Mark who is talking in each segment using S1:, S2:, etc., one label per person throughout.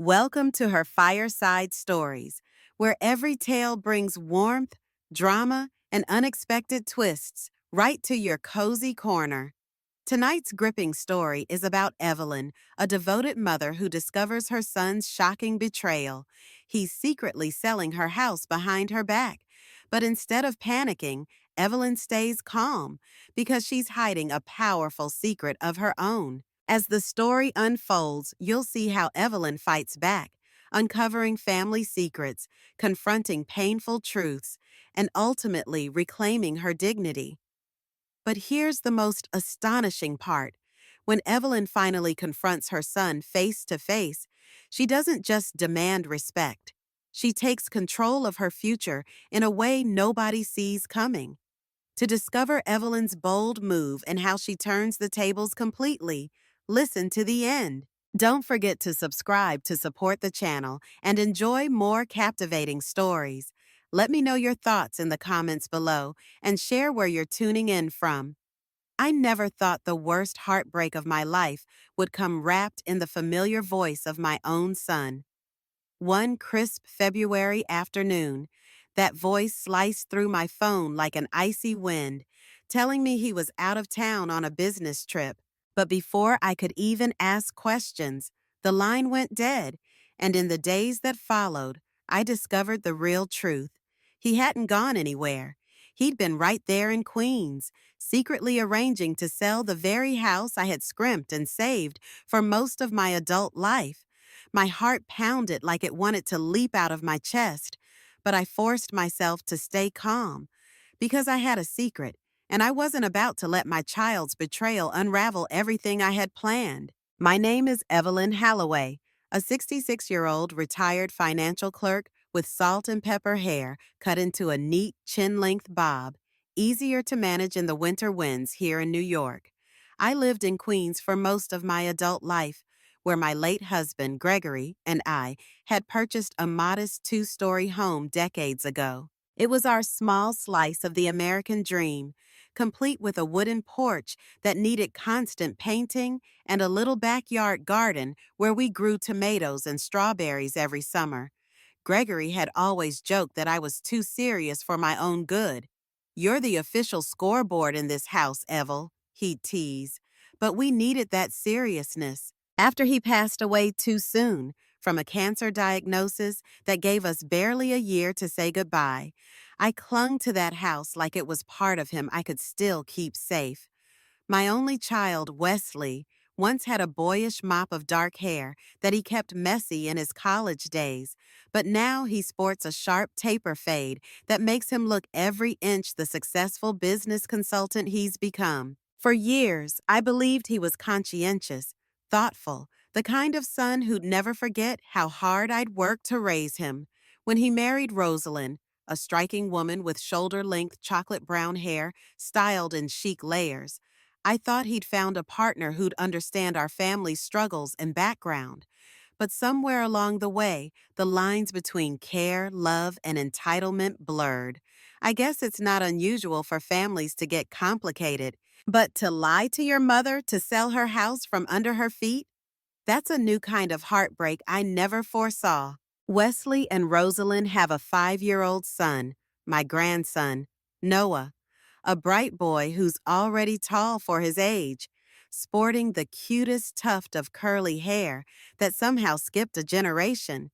S1: Welcome to her Fireside Stories, where every tale brings warmth, drama, and unexpected twists right to your cozy corner. Tonight's gripping story is about Evelyn, a devoted mother who discovers her son's shocking betrayal. He's secretly selling her house behind her back. But instead of panicking, Evelyn stays calm because she's hiding a powerful secret of her own. As the story unfolds, you'll see how Evelyn fights back, uncovering family secrets, confronting painful truths, and ultimately reclaiming her dignity. But here's the most astonishing part. When Evelyn finally confronts her son face to face, she doesn't just demand respect. She takes control of her future in a way nobody sees coming. To discover Evelyn's bold move and how she turns the tables completely, listen to the end. Don't forget to subscribe to support the channel and enjoy more captivating stories. Let me know your thoughts in the comments below and share where you're tuning in from. I never thought the worst heartbreak of my life would come wrapped in the familiar voice of my own son. One crisp February afternoon, that voice sliced through my phone like an icy wind, telling me he was out of town on a business trip. But before I could even ask questions, the line went dead, and in the days that followed, I discovered the real truth. He hadn't gone anywhere. He'd been right there in Queens, secretly arranging to sell the very house I had scrimped and saved for most of my adult life. My heart pounded like it wanted to leap out of my chest, but I forced myself to stay calm because I had a secret, and I wasn't about to let my child's betrayal unravel everything I had planned. My name is Evelyn Halloway, a 66-year-old retired financial clerk with salt and pepper hair cut into a neat chin-length bob, easier to manage in the winter winds here in New York. I lived in Queens for most of my adult life, where my late husband, Gregory, and I had purchased a modest two-story home decades ago. It was our small slice of the American dream, complete with a wooden porch that needed constant painting and a little backyard garden where we grew tomatoes and strawberries every summer. Gregory had always joked that I was too serious for my own good. "You're the official scoreboard in this house, Evel," he'd tease. But we needed that seriousness. After he passed away too soon, from a cancer diagnosis that gave us barely a year to say goodbye, I clung to that house like it was part of him I could still keep safe. My only child, Wesley, once had a boyish mop of dark hair that he kept messy in his college days, but now he sports a sharp taper fade that makes him look every inch the successful business consultant he's become. For years, I believed he was conscientious, thoughtful, the kind of son who'd never forget how hard I'd worked to raise him. When he married Rosalind, a striking woman with shoulder-length chocolate brown hair styled in chic layers, I thought he'd found a partner who'd understand our family's struggles and background. But somewhere along the way, the lines between care, love, and entitlement blurred. I guess it's not unusual for families to get complicated, but to lie to your mother to sell her house from under her feet? That's a new kind of heartbreak I never foresaw. Wesley and Rosalind have a 5-year-old son, my grandson, Noah, a bright boy who's already tall for his age, sporting the cutest tuft of curly hair that somehow skipped a generation.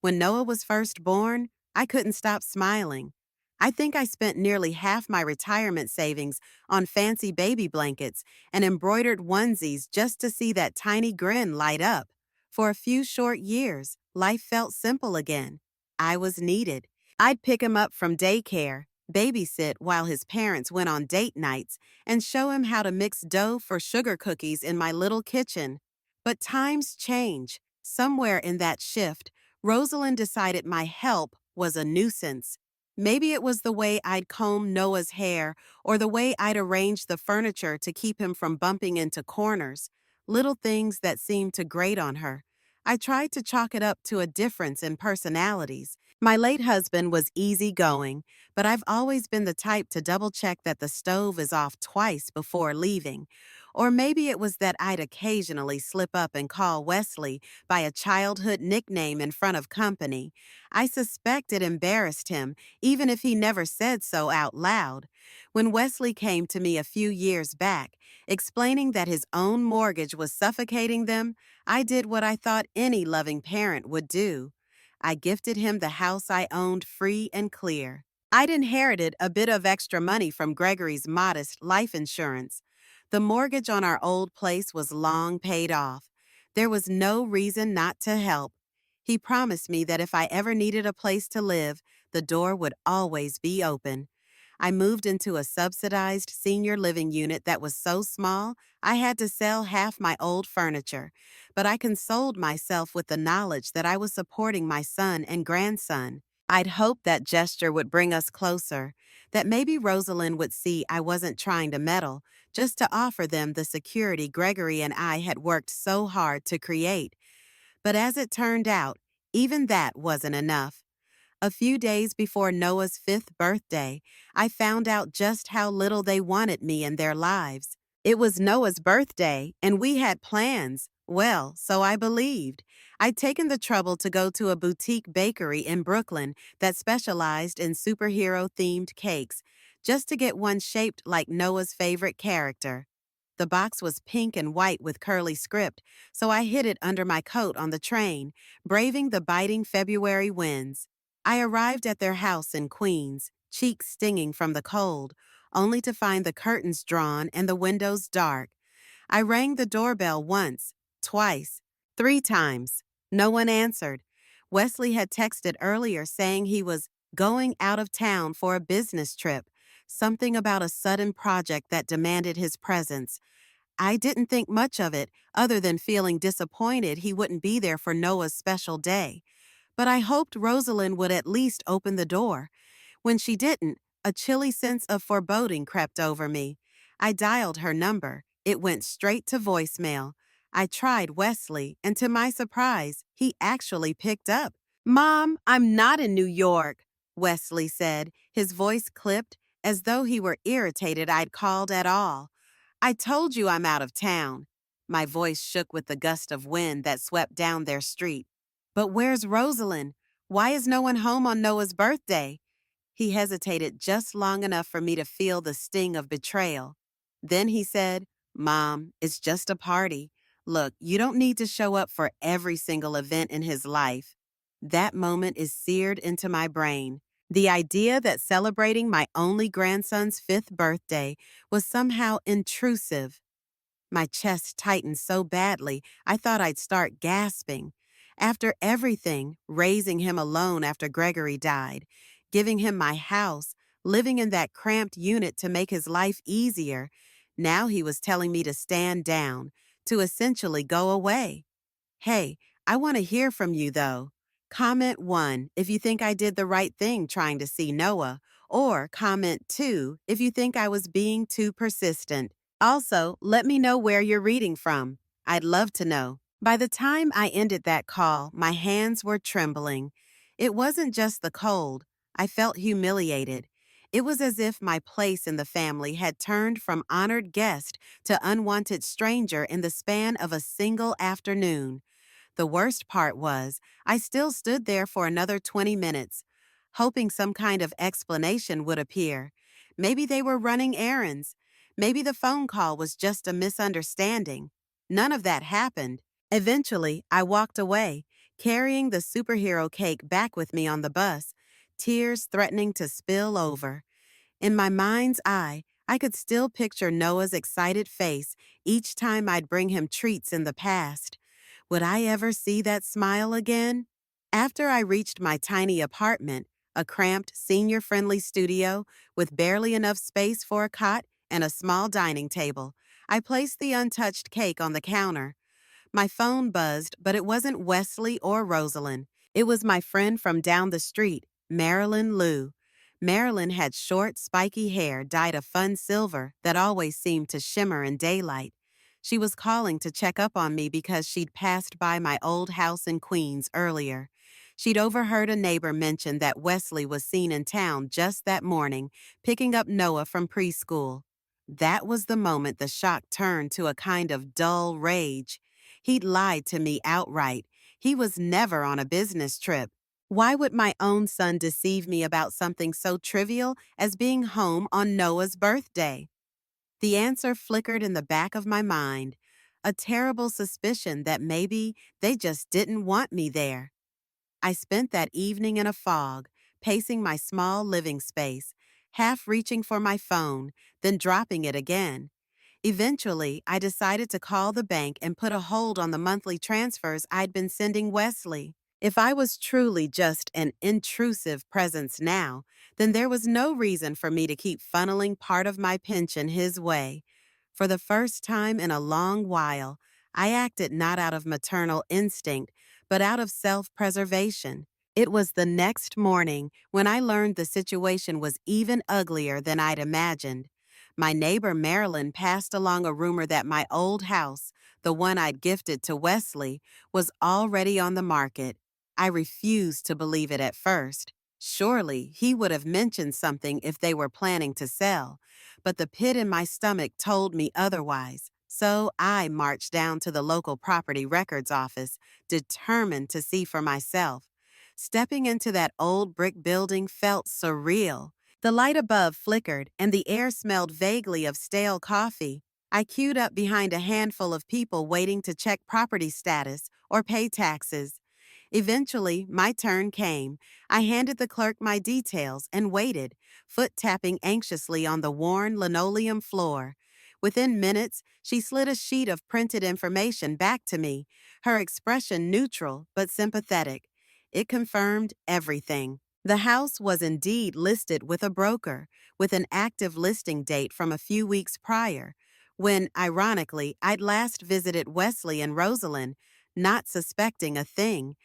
S1: When Noah was first born, I couldn't stop smiling. I think I spent nearly half my retirement savings on fancy baby blankets and embroidered onesies just to see that tiny grin light up. For a few short years, life felt simple again. I was needed. I'd pick him up from daycare, babysit while his parents went on date nights, and show him how to mix dough for sugar cookies in my little kitchen. But times change. Somewhere in that shift, Rosalind decided my help was a nuisance. Maybe it was the way I'd comb Noah's hair or the way I'd arranged the furniture to keep him from bumping into corners, little things that seemed to grate on her. I tried to chalk it up to a difference in personalities. My late husband was easygoing, but I've always been the type to double-check that the stove is off twice before leaving, Or maybe it was that I'd occasionally slip up and call Wesley by a childhood nickname in front of company. I suspect it embarrassed him, even if he never said so out loud. When Wesley came to me a few years back, explaining that his own mortgage was suffocating them, I did what I thought any loving parent would do. I gifted him the house I owned free and clear. I'd inherited a bit of extra money from Gregory's modest life insurance. The mortgage on our old place was long paid off. There was no reason not to help. He promised me that if I ever needed a place to live, the door would always be open. I moved into a subsidized senior living unit that was so small I had to sell half my old furniture, but I consoled myself with the knowledge that I was supporting my son and grandson. I'd hoped that gesture would bring us closer, that maybe Rosalind would see I wasn't trying to meddle, just to offer them the security Gregory and I had worked so hard to create. But as it turned out, even that wasn't enough. A few days before Noah's 5th birthday, I found out just how little they wanted me in their lives. It was Noah's birthday, and we had plans. Well, so I believed. I'd taken the trouble to go to a boutique bakery in Brooklyn that specialized in superhero-themed cakes, just to get one shaped like Noah's favorite character. The box was pink and white with curly script, so I hid it under my coat on the train, braving the biting February winds. I arrived at their house in Queens, cheeks stinging from the cold, only to find the curtains drawn and the windows dark. I rang the doorbell once, twice, 3 times. No one answered. Wesley had texted earlier saying he was going out of town for a business trip, something about a sudden project that demanded his presence. I didn't think much of it, other than feeling disappointed he wouldn't be there for Noah's special day. But I hoped Rosalind would at least open the door. When she didn't, a chilly sense of foreboding crept over me. I dialed her number. It went straight to voicemail. I tried Wesley, and to my surprise, he actually picked up. "Mom, I'm not in New York," Wesley said, his voice clipped, as though he were irritated I'd called at all. "I told you I'm out of town." My voice shook with the gust of wind that swept down their street. "But where's Rosalind? Why is no one home on Noah's birthday?" He hesitated just long enough for me to feel the sting of betrayal. Then he said, "Mom, it's just a party. Look, you don't need to show up for every single event in his life." That moment is seared into my brain. The idea that celebrating my only grandson's 5th birthday was somehow intrusive. My chest tightened so badly, I thought I'd start gasping. After everything, raising him alone after Gregory died, giving him my house, living in that cramped unit to make his life easier, now he was telling me to stand down, to essentially go away. Hey, I want to hear from you, though. Comment 1 if you think I did the right thing trying to see Noah, or comment 2 if you think I was being too persistent. Also, let me know where you're reading from. I'd love to know. By the time I ended that call, my hands were trembling. It wasn't just the cold. I felt humiliated. It was as if my place in the family had turned from honored guest to unwanted stranger in the span of a single afternoon. The worst part was, I still stood there for another 20 minutes, hoping some kind of explanation would appear. Maybe they were running errands. Maybe the phone call was just a misunderstanding. None of that happened. Eventually, I walked away, carrying the superhero cake back with me on the bus, tears threatening to spill over. In my mind's eye, I could still picture Noah's excited face each time I'd bring him treats in the past. Would I ever see that smile again? After I reached my tiny apartment, a cramped, senior-friendly studio with barely enough space for a cot and a small dining table, I placed the untouched cake on the counter. My phone buzzed, but it wasn't Wesley or Rosalind. It was my friend from down the street, Marilyn Lou. Marilyn had short, spiky hair dyed a fun silver that always seemed to shimmer in daylight. She was calling to check up on me because she'd passed by my old house in Queens earlier. She'd overheard a neighbor mention that Wesley was seen in town just that morning, picking up Noah from preschool. That was the moment the shock turned to a kind of dull rage. He'd lied to me outright. He was never on a business trip. Why would my own son deceive me about something so trivial as being home on Noah's birthday? The answer flickered in the back of my mind, a terrible suspicion that maybe they just didn't want me there. I spent that evening in a fog, pacing my small living space, half reaching for my phone, then dropping it again. Eventually, I decided to call the bank and put a hold on the monthly transfers I'd been sending Wesley. If I was truly just an intrusive presence now, then there was no reason for me to keep funneling part of my pension his way. For the first time in a long while, I acted not out of maternal instinct, but out of self-preservation. It was the next morning when I learned the situation was even uglier than I'd imagined. My neighbor Marilyn passed along a rumor that my old house, the one I'd gifted to Wesley, was already on the market. I refused to believe it at first. Surely he would have mentioned something if they were planning to sell, but the pit in my stomach told me otherwise. So I marched down to the local property records office, determined to see for myself. Stepping into that old brick building felt surreal. The light above flickered, and the air smelled vaguely of stale coffee. I queued up behind a handful of people waiting to check property status or pay taxes. Eventually, my turn came. I handed the clerk my details and waited, foot tapping anxiously on the worn linoleum floor. Within minutes, she slid a sheet of printed information back to me, her expression neutral but sympathetic. It confirmed everything. The house was indeed listed with a broker, with an active listing date from a few weeks prior, when, ironically, I'd last visited Wesley and Rosalind, not suspecting a thing.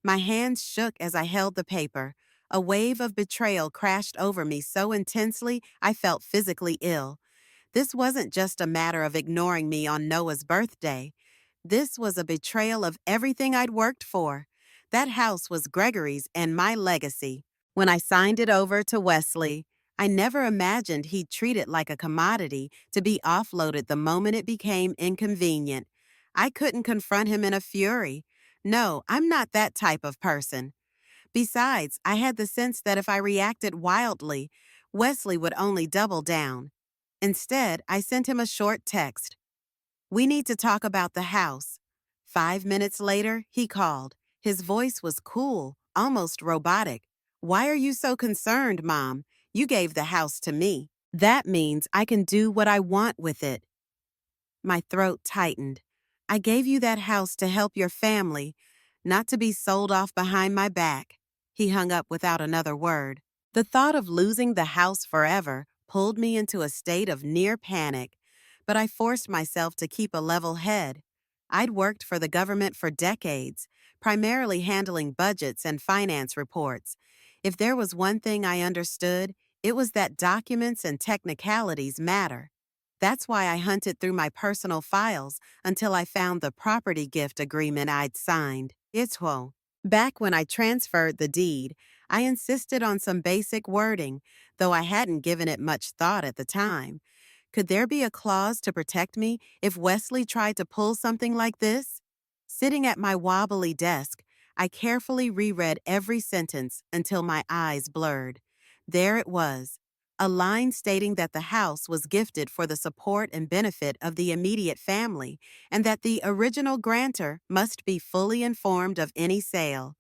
S1: My hands shook as I held the paper. A wave of betrayal crashed over me so intensely I felt physically ill. This wasn't just a matter of ignoring me on Noah's birthday. This was a betrayal of everything I'd worked for. That house was Gregory's and my legacy. When I signed it over to Wesley, I never imagined he'd treat it like a commodity to be offloaded the moment it became inconvenient. I couldn't confront him in a fury. No, I'm not that type of person. Besides, I had the sense that if I reacted wildly, Wesley would only double down. Instead, I sent him a short text. "We need to talk about the house." 5 minutes later, he called. His voice was cool, almost robotic. "Why are you so concerned, Mom? You gave the house to me. That means I can do what I want with it." My throat tightened. "I gave you that house to help your family, not to be sold off behind my back." He hung up without another word. The thought of losing the house forever pulled me into a state of near panic, but I forced myself to keep a level head. I'd worked for the government for decades, primarily handling budgets and finance reports. If there was one thing I understood, it was that documents and technicalities matter. That's why I hunted through my personal files until I found the property gift agreement I'd signed. Itwo. Back when I transferred the deed, I insisted on some basic wording, though I hadn't given it much thought at the time. Could there be a clause to protect me if Wesley tried to pull something like this? Sitting at my wobbly desk, I carefully reread every sentence until my eyes blurred. There it was, a line stating that the house was gifted for the support and benefit of the immediate family, and that the original grantor must be fully informed of any sale.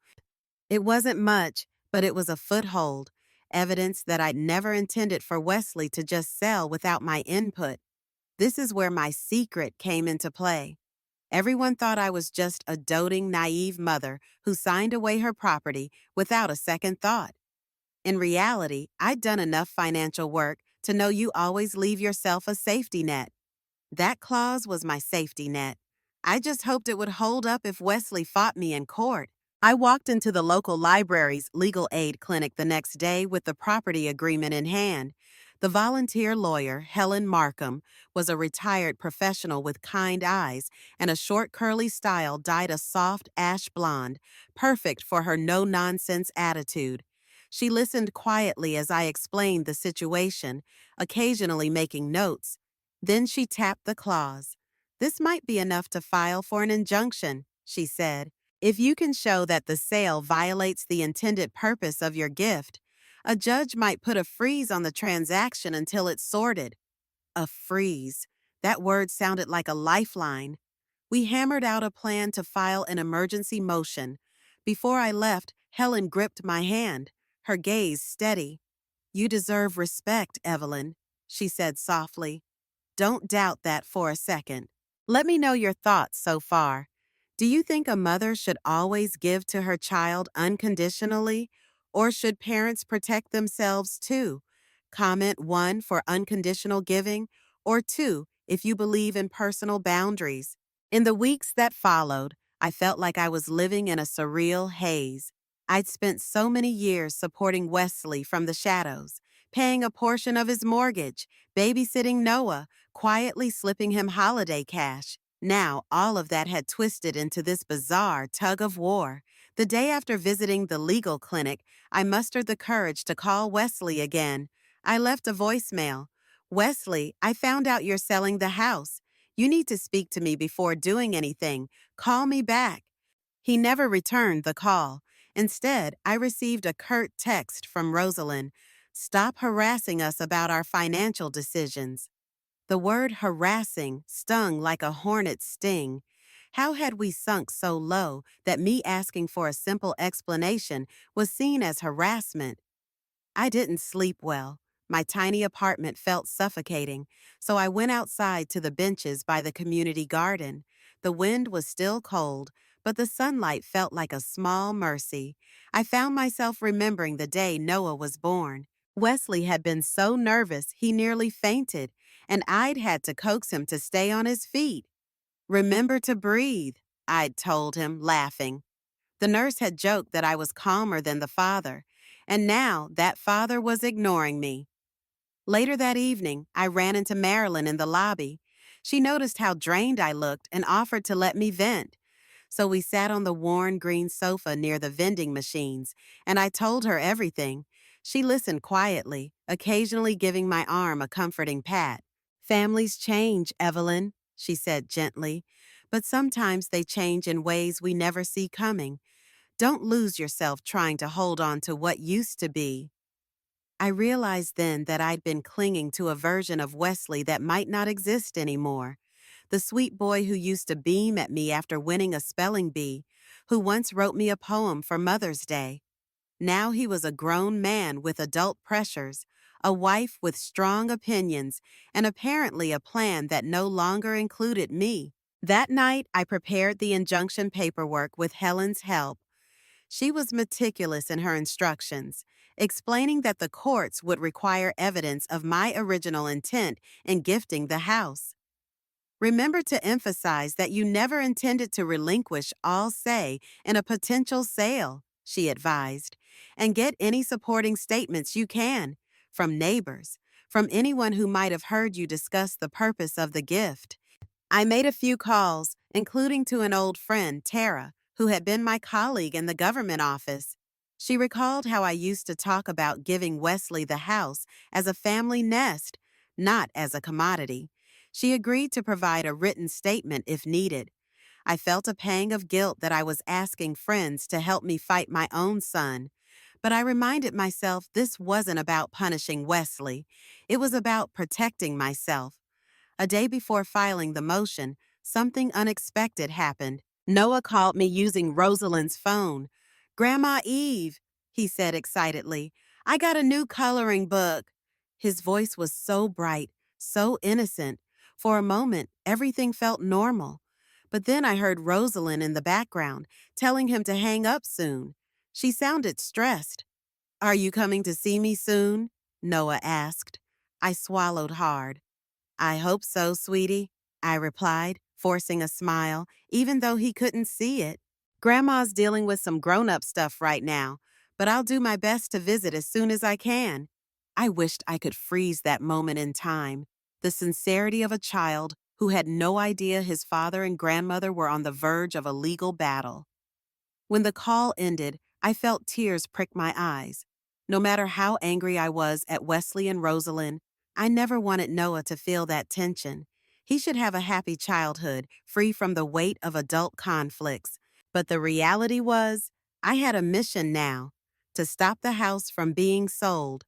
S1: It wasn't much, but it was a foothold, evidence that I'd never intended for Wesley to just sell without my input. This is where my secret came into play. Everyone thought I was just a doting, naive mother who signed away her property without a second thought. In reality, I'd done enough financial work to know you always leave yourself a safety net. That clause was my safety net. I just hoped it would hold up if Wesley fought me in court. I walked into the local library's legal aid clinic the next day with the property agreement in hand. The volunteer lawyer, Helen Markham, was a retired professional with kind eyes and a short curly style dyed a soft ash blonde, perfect for her no-nonsense attitude. She listened quietly as I explained the situation, occasionally making notes, Then she tapped the clause. "This might be enough to file for an injunction," she said. "If you can show that the sale violates the intended purpose of your gift, a judge might put a freeze on the transaction until it's sorted." A freeze. That word sounded like a lifeline. We hammered out a plan to file an emergency motion. Before I left, Helen gripped my hand, her gaze steady. "You deserve respect, Evelyn," she said softly. "Don't doubt that for a second. Let me know your thoughts so far. Do you think a mother should always give to her child unconditionally, or should parents protect themselves too? Comment 1 for unconditional giving, or 2 if you believe in personal boundaries. In the weeks that followed, I felt like I was living in a surreal haze. I'd spent so many years supporting Wesley from the shadows, paying a portion of his mortgage, babysitting Noah, quietly slipping him holiday cash. Now, all of that had twisted into this bizarre tug of war. The day after visiting the legal clinic, I mustered the courage to call Wesley again. I left a voicemail. "Wesley, I found out you're selling the house. You need to speak to me before doing anything. Call me back." He never returned the call. Instead, I received a curt text from Rosalind. "Stop harassing us about our financial decisions." The word harassing stung like a hornet's sting. How had we sunk so low that me asking for a simple explanation was seen as harassment? I didn't sleep well. My tiny apartment felt suffocating, so I went outside to the benches by the community garden. The wind was still cold, but the sunlight felt like a small mercy. I found myself remembering the day Noah was born. Wesley had been so nervous he nearly fainted, and I'd had to coax him to stay on his feet. "Remember to breathe," I'd told him, laughing. The nurse had joked that I was calmer than the father, and now that father was ignoring me. Later that evening, I ran into Marilyn in the lobby. She noticed how drained I looked and offered to let me vent. So we sat on the worn green sofa near the vending machines, and I told her everything. She listened quietly, occasionally giving my arm a comforting pat. "Families change, Evelyn," she said gently, "but sometimes they change in ways we never see coming. Don't lose yourself trying to hold on to what used to be." I realized then that I'd been clinging to a version of Wesley that might not exist anymore. The sweet boy who used to beam at me after winning a spelling bee, who once wrote me a poem for Mother's Day. Now he was a grown man with adult pressures, a wife with strong opinions, and apparently a plan that no longer included me. That night, I prepared the injunction paperwork with Helen's help. She was meticulous in her instructions, explaining that the courts would require evidence of my original intent in gifting the house. "Remember to emphasize that you never intended to relinquish all say in a potential sale," she advised, "and get any supporting statements you can, from neighbors, from anyone who might have heard you discuss the purpose of the gift." I made a few calls, including to an old friend, Tara, who had been my colleague in the government office. She recalled how I used to talk about giving Wesley the house as a family nest, not as a commodity. She agreed to provide a written statement if needed. I felt a pang of guilt that I was asking friends to help me fight my own son. But I reminded myself this wasn't about punishing Wesley. It was about protecting myself. A day before filing the motion, something unexpected happened. Noah called me using Rosalind's phone. "Grandma Eve," he said excitedly, "I got a new coloring book." His voice was so bright, so innocent. For a moment, everything felt normal. But then I heard Rosalind in the background, telling him to hang up soon. She sounded stressed. "Are you coming to see me soon?" Noah asked. I swallowed hard. "I hope so, sweetie," I replied, forcing a smile, even though he couldn't see it. "Grandma's dealing with some grown-up stuff right now, but I'll do my best to visit as soon as I can." I wished I could freeze that moment in time. The sincerity of a child who had no idea his father and grandmother were on the verge of a legal battle. When the call ended, I felt tears prick my eyes. No matter how angry I was at Wesley and Rosalind, I never wanted Noah to feel that tension. He should have a happy childhood, free from the weight of adult conflicts. But the reality was, I had a mission now to stop the house from being sold.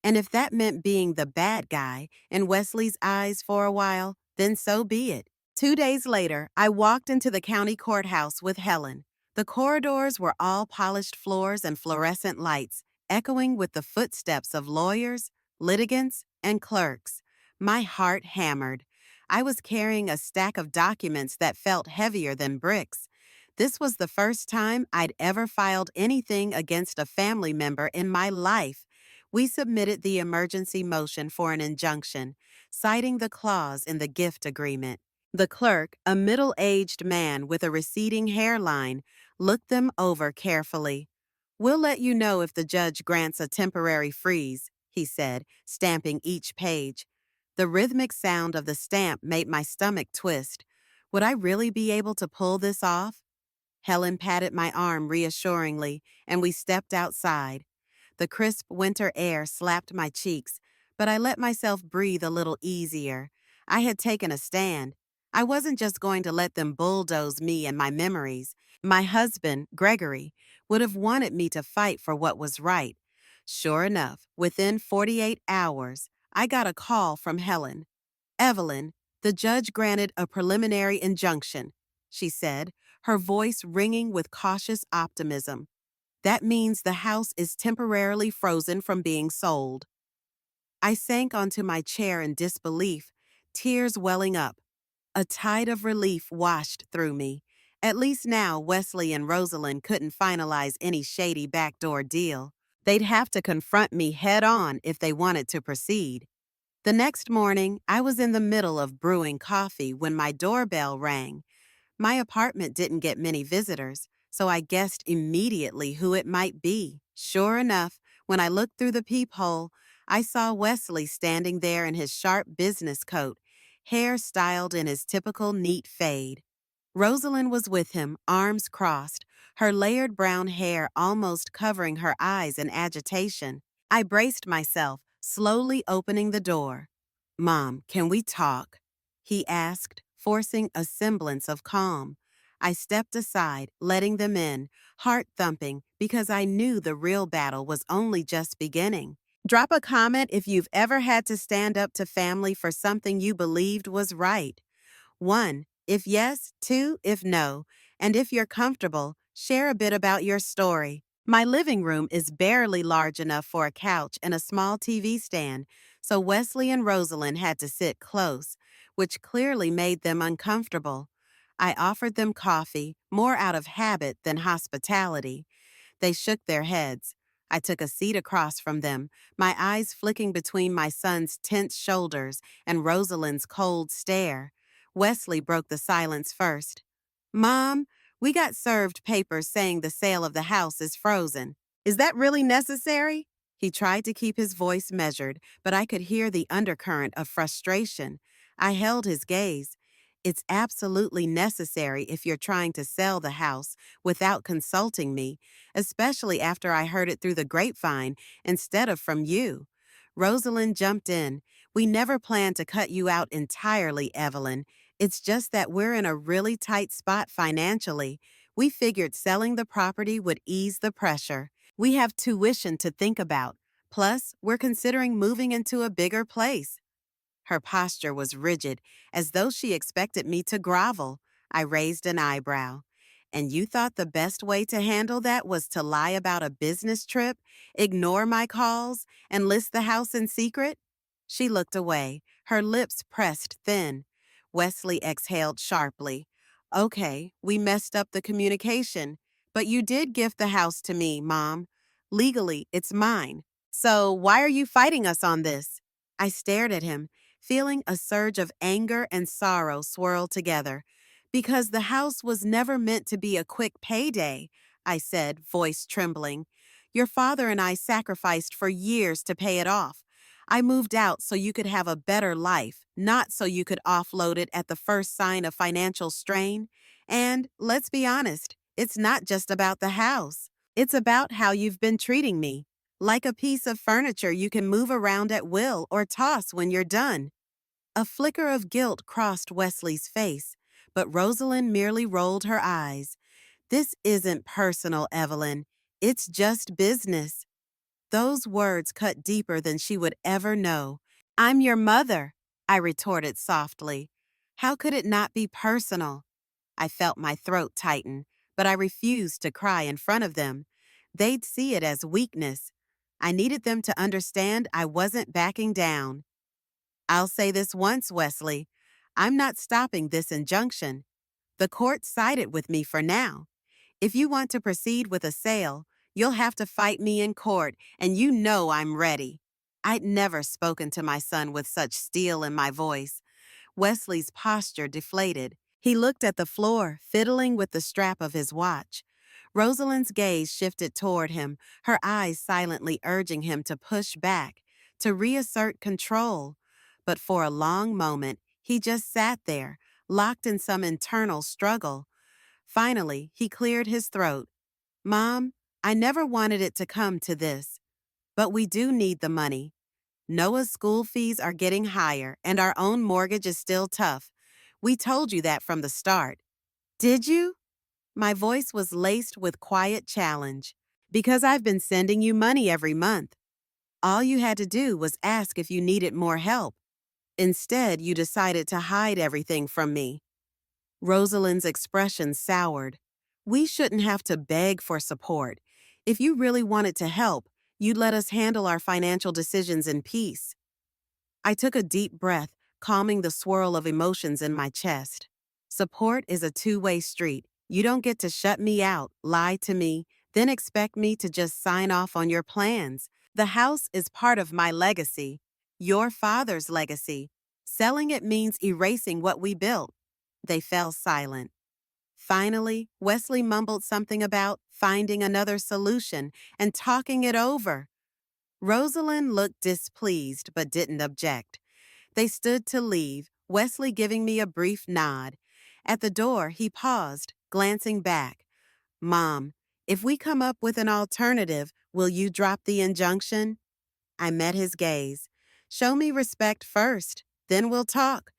S1: And if that meant being the bad guy in Wesley's eyes for a while, then so be it. 2 days later, I walked into the county courthouse with Helen. The corridors were all polished floors and fluorescent lights, echoing with the footsteps of lawyers, litigants, and clerks. My heart hammered. I was carrying a stack of documents that felt heavier than bricks. This was the first time I'd ever filed anything against a family member in my life. We submitted the emergency motion for an injunction, citing the clause in the gift agreement. The clerk, a middle-aged man with a receding hairline, looked them over carefully. "We'll let you know if the judge grants a temporary freeze," he said, stamping each page. The rhythmic sound of the stamp made my stomach twist. Would I really be able to pull this off? Helen patted my arm reassuringly, and we stepped outside. The crisp winter air slapped my cheeks, but I let myself breathe a little easier. I had taken a stand. I wasn't just going to let them bulldoze me and my memories. My husband, Gregory, would have wanted me to fight for what was right. Sure enough, within 48 hours, I got a call from Helen. "Evelyn, the judge granted a preliminary injunction," she said, her voice ringing with cautious optimism. "That means the house is temporarily frozen from being sold." I sank onto my chair in disbelief, tears welling up. A tide of relief washed through me. At least now Wesley and Rosalind couldn't finalize any shady backdoor deal. They'd have to confront me head on if they wanted to proceed. The next morning, I was in the middle of brewing coffee when my doorbell rang. My apartment didn't get many visitors, so I guessed immediately who it might be. Sure enough, when I looked through the peephole, I saw Wesley standing there in his sharp business coat, hair styled in his typical neat fade. Rosalind was with him, arms crossed, her layered brown hair almost covering her eyes in agitation. I braced myself, slowly opening the door. "Mom, can we talk?" he asked, forcing a semblance of calm. I stepped aside, letting them in, heart thumping because I knew the real battle was only just beginning. Drop a comment if you've ever had to stand up to family for something you believed was right. 1, if yes, 2, if no, and if you're comfortable, share a bit about your story. My living room is barely large enough for a couch and a small TV stand, so Wesley and Rosalind had to sit close, which clearly made them uncomfortable. I offered them coffee, more out of habit than hospitality. They shook their heads. I took a seat across from them, my eyes flicking between my son's tense shoulders and Rosalind's cold stare. Wesley broke the silence first. "Mom, we got served papers saying the sale of the house is frozen. Is that really necessary?" He tried to keep his voice measured, but I could hear the undercurrent of frustration. I held his gaze. "It's absolutely necessary if you're trying to sell the house without consulting me, especially after I heard it through the grapevine instead of from you." Rosalind jumped in. "We never planned to cut you out entirely, Evelyn. It's just that we're in a really tight spot financially. We figured selling the property would ease the pressure. We have tuition to think about. Plus, we're considering moving into a bigger place." Her posture was rigid, as though she expected me to grovel. I raised an eyebrow. "And you thought the best way to handle that was to lie about a business trip, ignore my calls, and list the house in secret?" She looked away, her lips pressed thin. Wesley exhaled sharply. "Okay, we messed up the communication, but you did gift the house to me, Mom. Legally, it's mine. So why are you fighting us on this?" I stared at him, feeling a surge of anger and sorrow swirl together. "Because the house was never meant to be a quick payday," I said, voice trembling. "Your father and I sacrificed for years to pay it off. I moved out so you could have a better life, not so you could offload it at the first sign of financial strain. And, let's be honest, it's not just about the house. It's about how you've been treating me." like a piece of furniture you can move around at will or toss when you're done. A flicker of guilt crossed Wesley's face, but Rosalind merely rolled her eyes. This isn't personal, Evelyn. It's just business. Those words cut deeper than she would ever know. I'm your mother, I retorted softly. How could it not be personal? I felt my throat tighten, but I refused to cry in front of them. They'd see it as weakness. I needed them to understand I wasn't backing down. I'll say this once, Wesley. I'm not stopping this injunction. The court sided with me for now. If you want to proceed with a sale, you'll have to fight me in court, and you know I'm ready. I'd never spoken to my son with such steel in my voice. Wesley's posture deflated. He looked at the floor, fiddling with the strap of his watch. Rosalind's gaze shifted toward him, her eyes silently urging him to push back, to reassert control. But for a long moment, he just sat there, locked in some internal struggle. Finally, he cleared his throat. Mom, I never wanted it to come to this. But we do need the money. Noah's school fees are getting higher, and our own mortgage is still tough. We told you that from the start. Did you? My voice was laced with quiet challenge. Because I've been sending you money every month. All you had to do was ask if you needed more help. Instead, you decided to hide everything from me. Rosalind's expression soured. We shouldn't have to beg for support. If you really wanted to help, you'd let us handle our financial decisions in peace. I took a deep breath, calming the swirl of emotions in my chest. Support is a two-way street. You don't get to shut me out, lie to me, then expect me to just sign off on your plans. The house is part of my legacy, your father's legacy. Selling it means erasing what we built. They fell silent. Finally, Wesley mumbled something about finding another solution and talking it over. Rosalind looked displeased but didn't object. They stood to leave, Wesley giving me a brief nod. At the door, he paused, glancing back. Mom, if we come up with an alternative, will you drop the injunction? I met his gaze. Show me respect first, then we'll talk.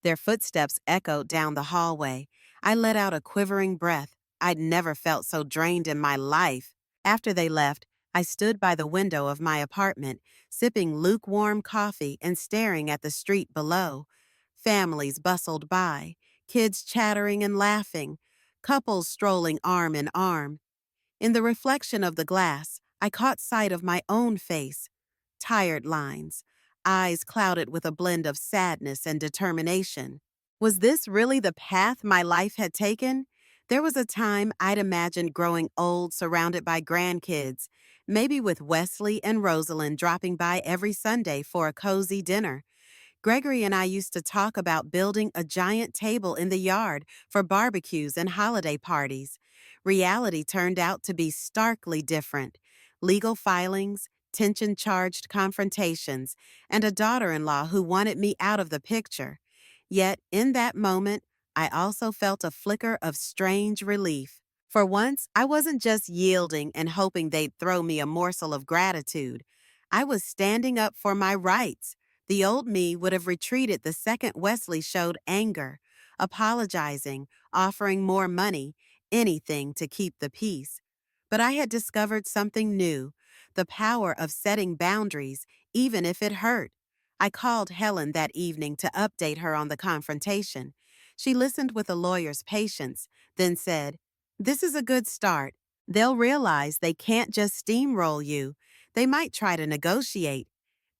S1: Their footsteps echoed down the hallway. I let out a quivering breath. I'd never felt so drained in my life. After they left, I stood by the window of my apartment, sipping lukewarm coffee and staring at the street below. Families bustled by, kids chattering and laughing, couples strolling arm in arm. In the reflection of the glass, I caught sight of my own face. Tired lines, eyes clouded with a blend of sadness and determination. Was this really the path my life had taken? There was a time I'd imagined growing old surrounded by grandkids, maybe with Wesley and Rosalind dropping by every Sunday for a cozy dinner. Gregory and I used to talk about building a giant table in the yard for barbecues and holiday parties. Reality turned out to be starkly different. Legal filings, tension-charged confrontations, and a daughter-in-law who wanted me out of the picture. Yet, in that moment, I also felt a flicker of strange relief. For once, I wasn't just yielding and hoping they'd throw me a morsel of gratitude. I was standing up for my rights. The old me would have retreated the second Wesley showed anger, apologizing, offering more money, anything to keep the peace. But I had discovered something new, the power of setting boundaries, even if it hurt. I called Helen that evening to update her on the confrontation. She listened with a lawyer's patience, then said, "This is a good start. They'll realize they can't just steamroll you. They might try to negotiate.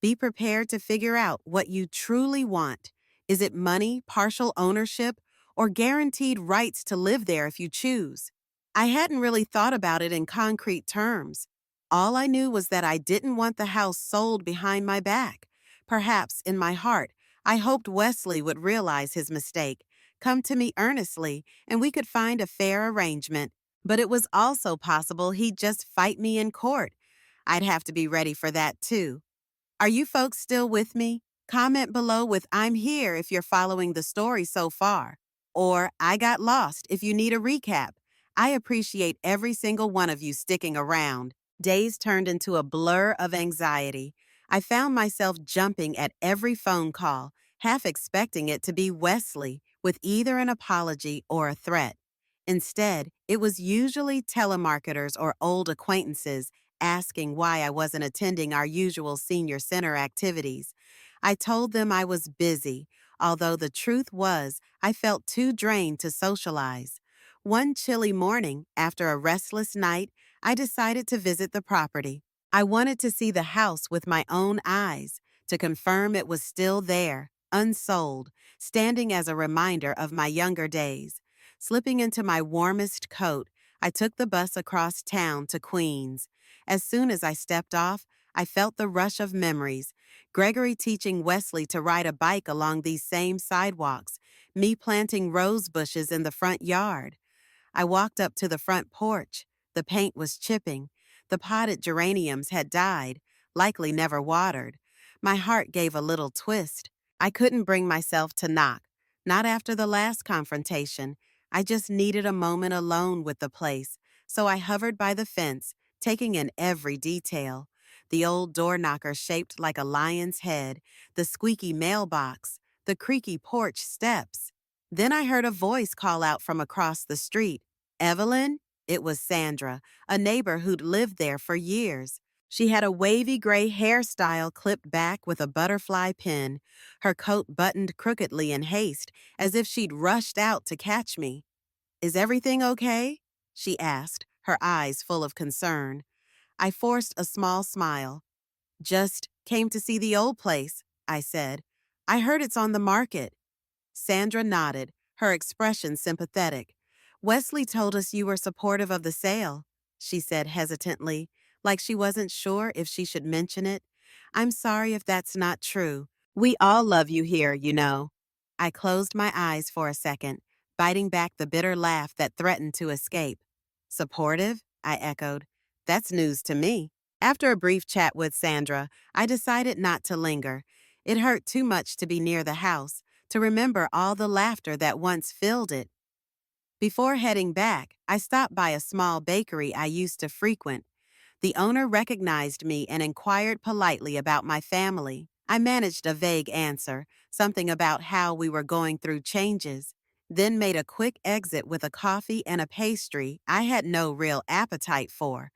S1: Be prepared to figure out what you truly want. Is it money, partial ownership, or guaranteed rights to live there if you choose?" I hadn't really thought about it in concrete terms. All I knew was that I didn't want the house sold behind my back. Perhaps, in my heart, I hoped Wesley would realize his mistake, come to me earnestly, and we could find a fair arrangement. But it was also possible he'd just fight me in court. I'd have to be ready for that, too. Are you folks still with me? Comment below with "I'm here" if you're following the story so far, or "I got lost" if you need a recap. I appreciate every single one of you sticking around. Days turned into a blur of anxiety. I found myself jumping at every phone call, half expecting it to be Wesley with either an apology or a threat. Instead, it was usually telemarketers or old acquaintances asking why I wasn't attending our usual senior center activities. I told them I was busy, although the truth was I felt too drained to socialize. One chilly morning, after a restless night, I decided to visit the property. I wanted to see the house with my own eyes, to confirm it was still there, unsold, standing as a reminder of my younger days. Slipping into my warmest coat, I took the bus across town to Queens. As soon as I stepped off, I felt the rush of memories. Gregory teaching Wesley to ride a bike along these same sidewalks, me planting rose bushes in the front yard. I walked up to the front porch. The paint was chipping. The potted geraniums had died, likely never watered. My heart gave a little twist. I couldn't bring myself to knock. Not after the last confrontation. I just needed a moment alone with the place, so I hovered by the fence, taking in every detail. The old door knocker shaped like a lion's head, the squeaky mailbox, the creaky porch steps. Then I heard a voice call out from across the street. Evelyn? It was Sandra, a neighbor who'd lived there for years. She had a wavy gray hairstyle clipped back with a butterfly pin, her coat buttoned crookedly in haste, as if she'd rushed out to catch me. Is everything okay? She asked, her eyes full of concern. I forced a small smile. Just came to see the old place, I said. I heard it's on the market. Sandra nodded, her expression sympathetic. Wesley told us you were supportive of the sale, she said hesitantly, like she wasn't sure if she should mention it. I'm sorry if that's not true. We all love you here, you know. I closed my eyes for a second, biting back the bitter laugh that threatened to escape. Supportive? I echoed. That's news to me. After a brief chat with Sandra, I decided not to linger. It hurt too much to be near the house, to remember all the laughter that once filled it. Before heading back, I stopped by a small bakery I used to frequent. The owner recognized me and inquired politely about my family. I managed a vague answer, something about how we were going through changes, then made a quick exit with a coffee and a pastry I had no real appetite for.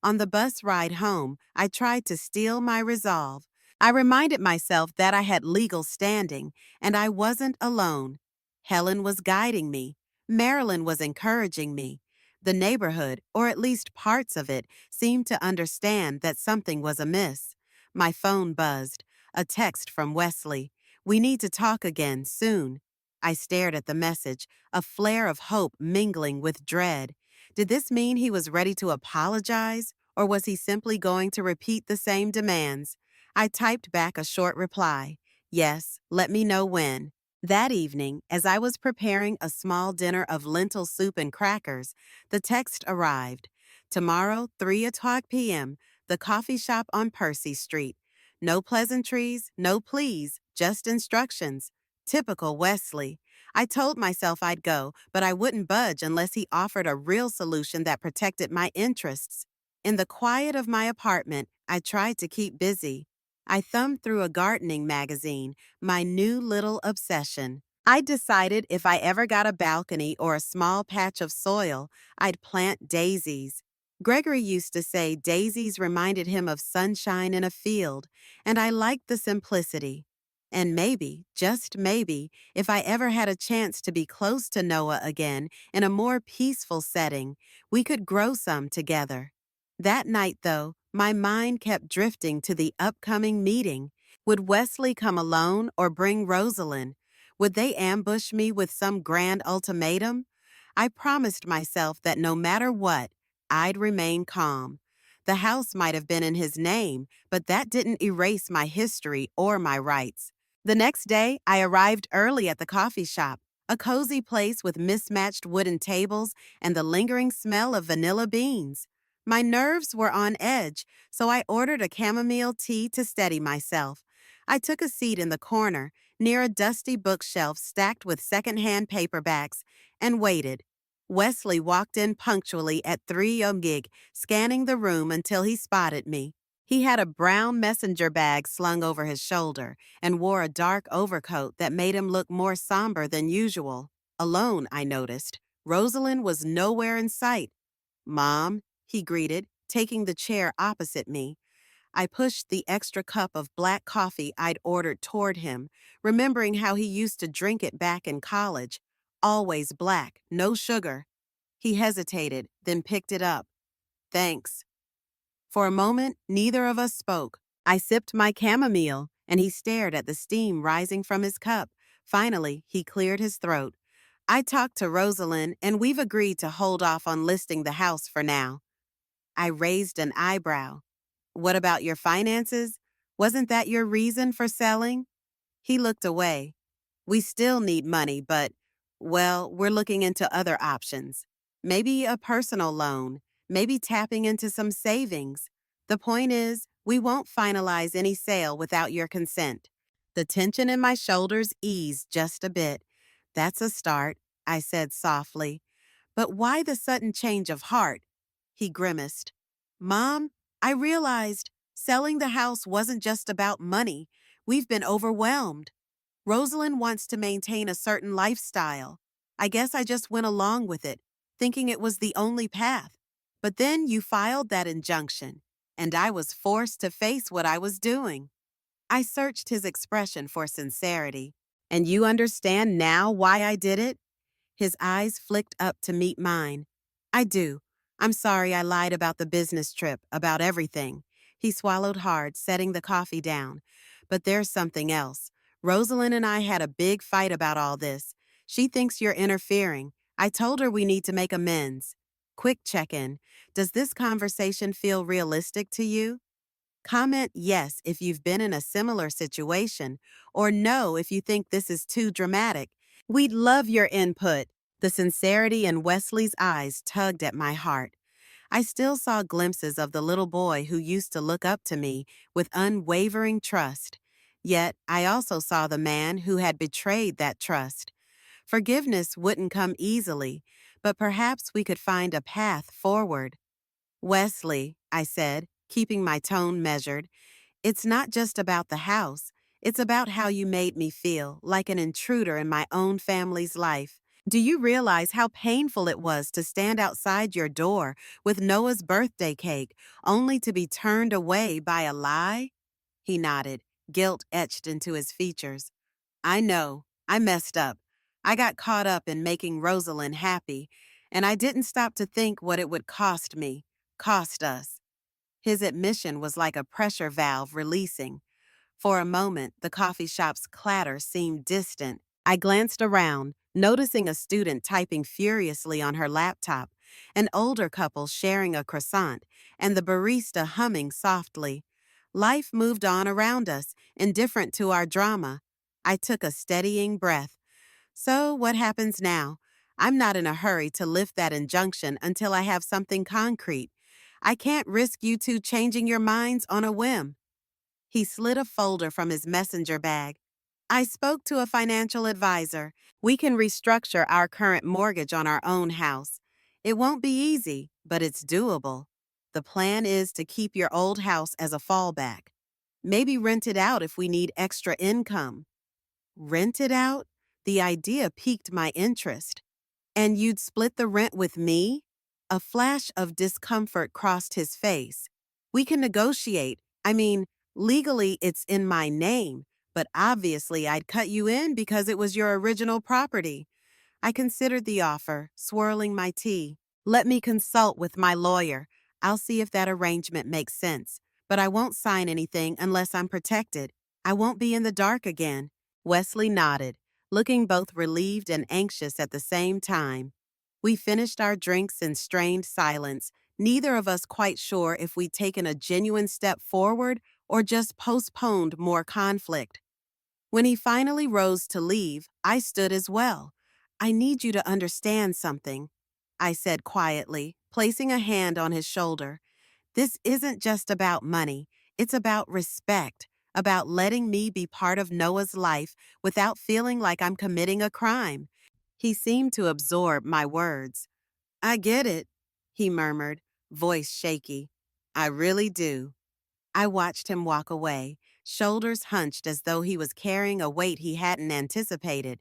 S1: On the bus ride home, I tried to steel my resolve. I reminded myself that I had legal standing, and I wasn't alone. Helen was guiding me. Marilyn was encouraging me. The neighborhood, or at least parts of it, seemed to understand that something was amiss. My phone buzzed. A text from Wesley. We need to talk again, soon. I stared at the message, a flare of hope mingling with dread. Did this mean he was ready to apologize, or was he simply going to repeat the same demands? I typed back a short reply. Yes, let me know when. That evening, as I was preparing a small dinner of lentil soup and crackers, the text arrived. Tomorrow, 3 o'clock p.m., the coffee shop on Percy Street. No pleasantries, no pleas, just instructions. Typical Wesley. I told myself I'd go, but I wouldn't budge unless he offered a real solution that protected my interests. In the quiet of my apartment, I tried to keep busy. I thumbed through a gardening magazine, my new little obsession. I decided if I ever got a balcony or a small patch of soil, I'd plant daisies. Gregory used to say daisies reminded him of sunshine in a field, and I liked the simplicity. And maybe, just maybe, if I ever had a chance to be close to Noah again in a more peaceful setting, we could grow some together. That night, though, my mind kept drifting to the upcoming meeting. Would Wesley come alone or bring Rosalind? Would they ambush me with some grand ultimatum? I promised myself that no matter what, I'd remain calm. The house might have been in his name, but that didn't erase my history or my rights. The next day, I arrived early at the coffee shop, a cozy place with mismatched wooden tables and the lingering smell of vanilla beans. My nerves were on edge, so I ordered a chamomile tea to steady myself. I took a seat in the corner, near a dusty bookshelf stacked with secondhand paperbacks, and waited. Wesley walked in punctually at 3 gig, scanning the room until he spotted me. He had a brown messenger bag slung over his shoulder and wore a dark overcoat that made him look more somber than usual. Alone, I noticed. Rosalind was nowhere in sight. "Mom," he greeted, taking the chair opposite me. I pushed the extra cup of black coffee I'd ordered toward him, remembering how he used to drink it back in college. Always black, no sugar. He hesitated, then picked it up. "Thanks." For a moment, neither of us spoke. I sipped my chamomile, and he stared at the steam rising from his cup. Finally, he cleared his throat. "I talked to Rosalind, and we've agreed to hold off on listing the house for now." I raised an eyebrow. "What about your finances? Wasn't that your reason for selling?" He looked away. "We still need money, but, well, we're looking into other options. Maybe a personal loan, maybe tapping into some savings. The point is, we won't finalize any sale without your consent." The tension in my shoulders eased just a bit. "That's a start," I said softly. "But why the sudden change of heart?" He grimaced. "Mom, I realized selling the house wasn't just about money. We've been overwhelmed. Rosalind wants to maintain a certain lifestyle. I guess I just went along with it, thinking it was the only path. But then you filed that injunction, and I was forced to face what I was doing." I searched his expression for sincerity. "And you understand now why I did it?" His eyes flicked up to meet mine. "I do. I'm sorry I lied about the business trip, about everything." He swallowed hard, setting the coffee down. "But there's something else. Rosalind and I had a big fight about all this. She thinks you're interfering. I told her we need to make amends." Quick check-in. Does this conversation feel realistic to you? Comment yes if you've been in a similar situation, or no if you think this is too dramatic. We'd love your input. The sincerity in Wesley's eyes tugged at my heart. I still saw glimpses of the little boy who used to look up to me with unwavering trust. Yet, I also saw the man who had betrayed that trust. Forgiveness wouldn't come easily, but perhaps we could find a path forward. "Wesley," I said, keeping my tone measured, "it's not just about the house. It's about how you made me feel, like an intruder in my own family's life. Do you realize how painful it was to stand outside your door with Noah's birthday cake, only to be turned away by a lie?" He nodded, guilt etched into his features. "I know. I messed up. I got caught up in making Rosalind happy, and I didn't stop to think what it would cost me, cost us." His admission was like a pressure valve releasing. For a moment, the coffee shop's clatter seemed distant. I glanced around, noticing a student typing furiously on her laptop, an older couple sharing a croissant, and the barista humming softly. Life moved on around us, indifferent to our drama. I took a steadying breath. So, what happens now? I'm not in a hurry to lift that injunction until I have something concrete. I can't risk you two changing your minds on a whim. He slid a folder from his messenger bag. "I spoke to a financial advisor. We can restructure our current mortgage on our own house. It won't be easy, but it's doable. The plan is to keep your old house as a fallback. Maybe rent it out if we need extra income." Rent it out? The idea piqued my interest. "And you'd split the rent with me?" A flash of discomfort crossed his face. "We can negotiate. I mean, legally it's in my name, but obviously I'd cut you in because it was your original property." I considered the offer, swirling my tea. "Let me consult with my lawyer. I'll see if that arrangement makes sense. But I won't sign anything unless I'm protected. I won't be in the dark again." Wesley nodded, looking both relieved and anxious at the same time. We finished our drinks in strained silence, neither of us quite sure if we'd taken a genuine step forward or just postponed more conflict. When he finally rose to leave, I stood as well. "I need you to understand something," I said quietly, placing a hand on his shoulder. "This isn't just about money. It's about respect, about letting me be part of Noah's life without feeling like I'm committing a crime." He seemed to absorb my words. I get it, he murmured, voice shaky. I really do. I watched him walk away, shoulders hunched as though he was carrying a weight he hadn't anticipated.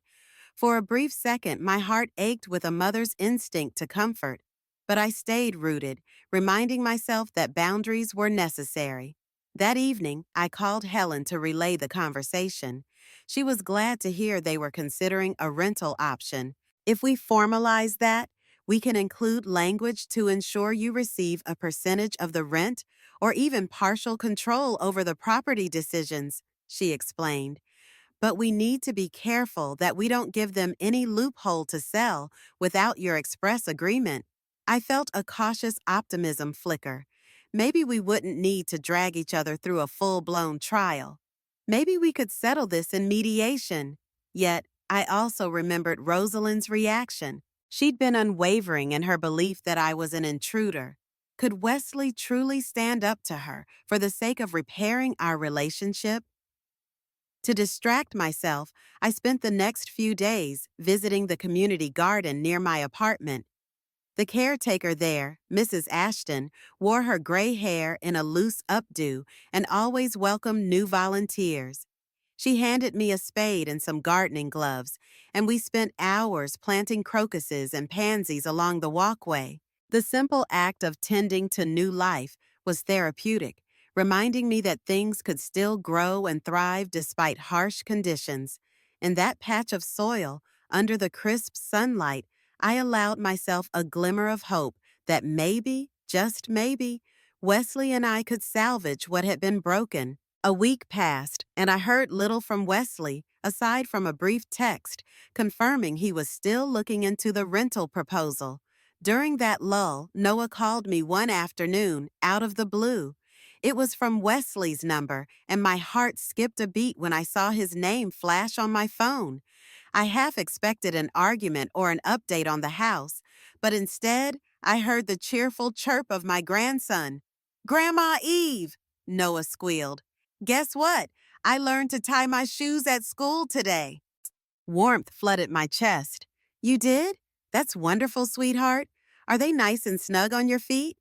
S1: For a brief second, my heart ached with a mother's instinct to comfort, but I stayed rooted, reminding myself that boundaries were necessary. That evening, I called Helen to relay the conversation. She was glad to hear they were considering a rental option. If we formalize that, we can include language to ensure you receive a percentage of the rent or even partial control over the property decisions, she explained. But we need to be careful that we don't give them any loophole to sell without your express agreement. I felt a cautious optimism flicker. Maybe we wouldn't need to drag each other through a full-blown trial. Maybe we could settle this in mediation. Yet, I also remembered Rosalind's reaction. She'd been unwavering in her belief that I was an intruder. Could Wesley truly stand up to her for the sake of repairing our relationship? To distract myself, I spent the next few days visiting the community garden near my apartment. The caretaker there, Mrs. Ashton, wore her gray hair in a loose updo and always welcomed new volunteers. She handed me a spade and some gardening gloves, and we spent hours planting crocuses and pansies along the walkway. The simple act of tending to new life was therapeutic, reminding me that things could still grow and thrive despite harsh conditions. In that patch of soil, under the crisp sunlight, I allowed myself a glimmer of hope that maybe, just maybe, Wesley and I could salvage what had been broken. A week passed, and I heard little from Wesley, aside from a brief text confirming he was still looking into the rental proposal. During that lull, Noah called me one afternoon, out of the blue. It was from Wesley's number, and my heart skipped a beat when I saw his name flash on my phone. I half expected an argument or an update on the house, but instead, I heard the cheerful chirp of my grandson. "Grandma Eve," Noah squealed. "Guess what? I learned to tie my shoes at school today." Warmth flooded my chest. "You did? That's wonderful, sweetheart. Are they nice and snug on your feet?"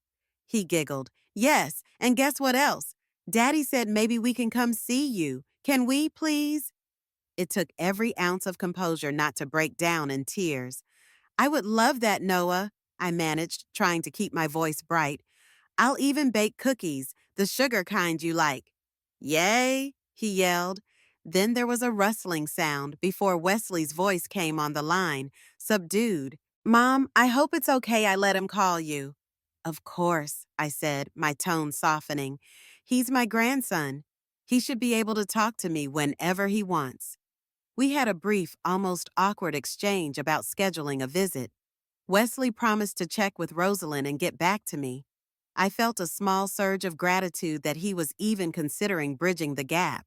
S1: He giggled. "Yes, and guess what else? Daddy said maybe we can come see you. Can we, please?" It took every ounce of composure not to break down in tears. "I would love that, Noah," I managed, trying to keep my voice bright. "I'll even bake cookies, the sugar kind you like." "Yay," he yelled. Then there was a rustling sound before Wesley's voice came on the line, subdued. "Mom, I hope it's okay I let him call you." "Of course," I said, my tone softening. "He's my grandson. He should be able to talk to me whenever he wants." We had a brief, almost awkward exchange about scheduling a visit. Wesley promised to check with Rosalind and get back to me. I felt a small surge of gratitude that he was even considering bridging the gap.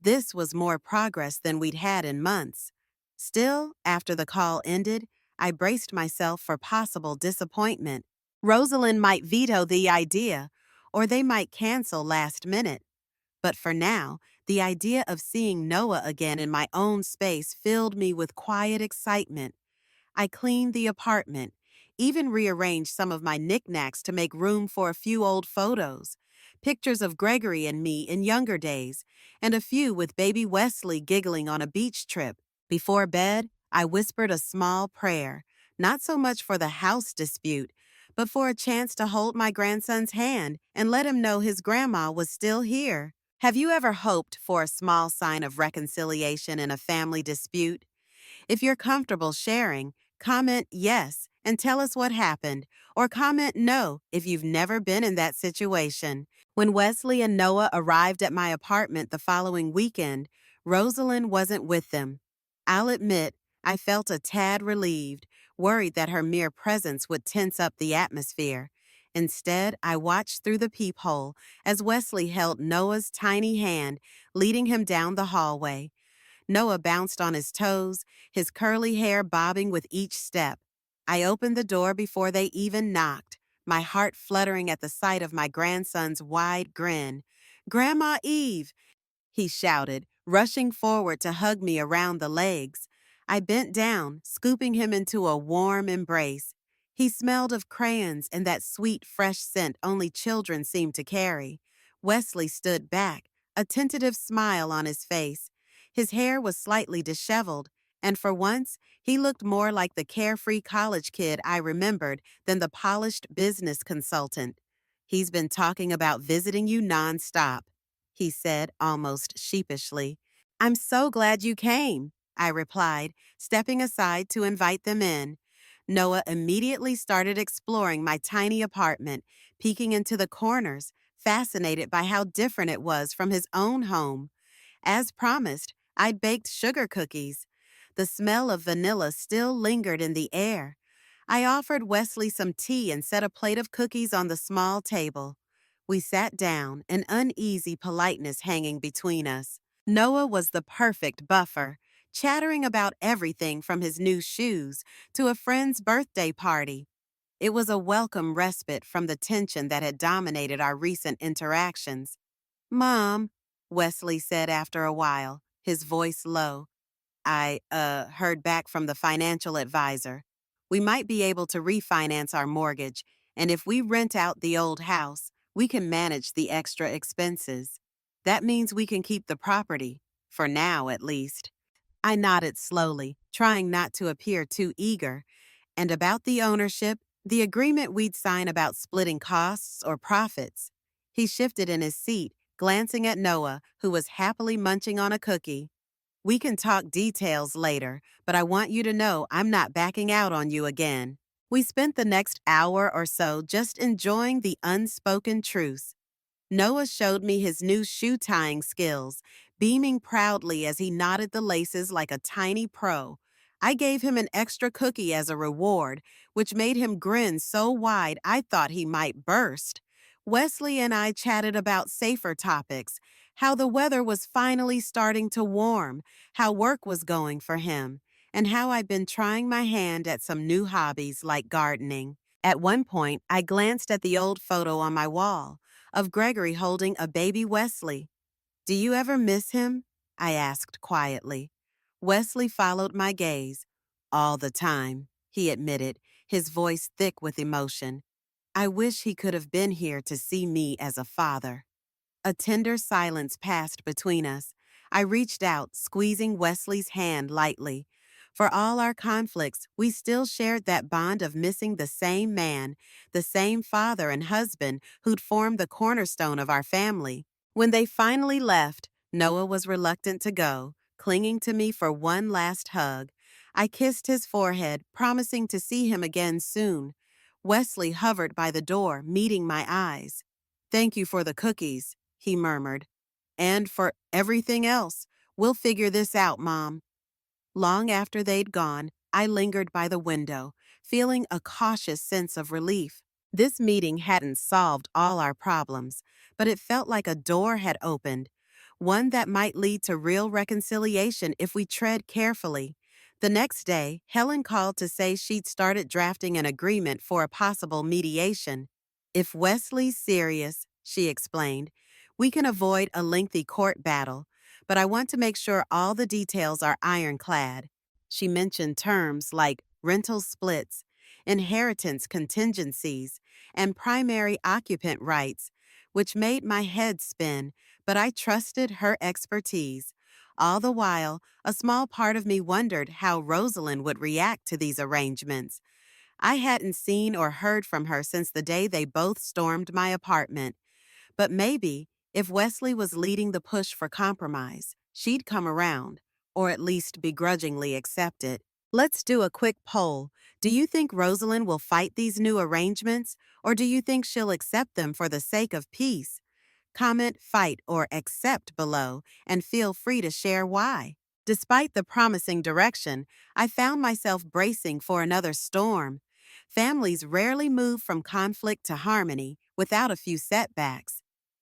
S1: This was more progress than we'd had in months. Still, after the call ended, I braced myself for possible disappointment. Rosalind might veto the idea, or they might cancel last minute. But for now, the idea of seeing Noah again in my own space filled me with quiet excitement. I cleaned the apartment, even rearranged some of my knickknacks to make room for a few old photos, pictures of Gregory and me in younger days, and a few with baby Wesley giggling on a beach trip. Before bed, I whispered a small prayer, not so much for the house dispute, but for a chance to hold my grandson's hand and let him know his grandma was still here. Have you ever hoped for a small sign of reconciliation in a family dispute? If you're comfortable sharing, comment yes and tell us what happened, or comment no if you've never been in that situation. When Wesley and Noah arrived at my apartment the following weekend, Rosalind wasn't with them. I'll admit, I felt a tad relieved, worried that her mere presence would tense up the atmosphere. Instead, I watched through the peephole as Wesley held Noah's tiny hand, leading him down the hallway. Noah bounced on his toes, his curly hair bobbing with each step. I opened the door before they even knocked, my heart fluttering at the sight of my grandson's wide grin. "Grandma Eve!" he shouted, rushing forward to hug me around the legs. I bent down, scooping him into a warm embrace. He smelled of crayons and that sweet, fresh scent only children seem to carry. Wesley stood back, a tentative smile on his face. His hair was slightly disheveled, and for once, he looked more like the carefree college kid I remembered than the polished business consultant. "He's been talking about visiting you nonstop," he said almost sheepishly. "I'm so glad you came," I replied, stepping aside to invite them in. Noah immediately started exploring my tiny apartment, peeking into the corners, fascinated by how different it was from his own home. As promised, I'd baked sugar cookies. The smell of vanilla still lingered in the air. I offered Wesley some tea and set a plate of cookies on the small table. We sat down, an uneasy politeness hanging between us. Noah was the perfect buffer, chattering about everything from his new shoes to a friend's birthday party. It was a welcome respite from the tension that had dominated our recent interactions. "Mom," Wesley said after a while, his voice low, I heard back from the financial advisor. We might be able to refinance our mortgage, and if we rent out the old house, we can manage the extra expenses. That means we can keep the property, for now at least." I nodded slowly, trying not to appear too eager. "And about the ownership, the agreement we'd sign about splitting costs or profits." He shifted in his seat, glancing at Noah, who was happily munching on a cookie. "We can talk details later, but I want you to know I'm not backing out on you again." We spent the next hour or so just enjoying the unspoken truce. Noah showed me his new shoe tying skills, beaming proudly as he knotted the laces like a tiny pro. I gave him an extra cookie as a reward, which made him grin so wide I thought he might burst. Wesley and I chatted about safer topics, how the weather was finally starting to warm, how work was going for him, and how I'd been trying my hand at some new hobbies like gardening. At one point, I glanced at the old photo on my wall of Gregory holding a baby Wesley. "Do you ever miss him?" I asked quietly. Wesley followed my gaze. "All the time," he admitted, his voice thick with emotion. "I wish he could have been here to see me as a father." A tender silence passed between us. I reached out, squeezing Wesley's hand lightly. For all our conflicts, we still shared that bond of missing the same man, the same father and husband who'd formed the cornerstone of our family. When they finally left, Noah was reluctant to go, clinging to me for one last hug. I kissed his forehead, promising to see him again soon. Wesley hovered by the door, meeting my eyes. "Thank you for the cookies," he murmured. "And for everything else. We'll figure this out, Mom." Long after they'd gone, I lingered by the window, feeling a cautious sense of relief. This meeting hadn't solved all our problems, but it felt like a door had opened, one that might lead to real reconciliation if we tread carefully. The next day, Helen called to say she'd started drafting an agreement for a possible mediation. "If Wesley's serious," she explained, "we can avoid a lengthy court battle, but I want to make sure all the details are ironclad." She mentioned terms like rental splits, inheritance contingencies, and primary occupant rights, which made my head spin, but I trusted her expertise. All the while, a small part of me wondered how Rosalind would react to these arrangements. I hadn't seen or heard from her since the day they both stormed my apartment. But maybe, if Wesley was leading the push for compromise, she'd come around, or at least begrudgingly accept it. Let's do a quick poll. Do you think Rosalind will fight these new arrangements, or do you think she'll accept them for the sake of peace? Comment, fight, or accept below, and feel free to share why. Despite the promising direction, I found myself bracing for another storm. Families rarely move from conflict to harmony without a few setbacks.